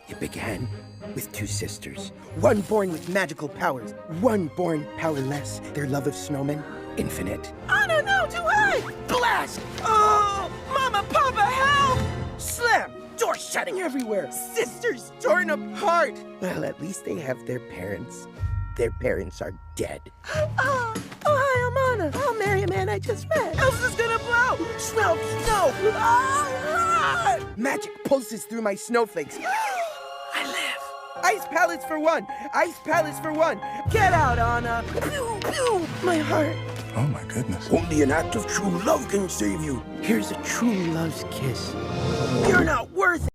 It began with two sisters, one born with magical powers, one born powerless. Their love of snowmen, infinite. Anna, no, too high! Blast! Oh, Mama, Papa, help! Slam! Door shutting everywhere. Sisters torn apart. Well, at least they have their parents. Their parents are dead. Oh, hi, I'm Anna. I'll marry a man I just met. Elsa's gonna blow! Smell snow! Ah! Magic pulses through my snowflakes. I live. Ice palace for one! Ice palace for one! Get out, Anna. Pew, pew. My heart. Oh my goodness. Only an act of true love can save you. Here's a true love's kiss. You're not worth it.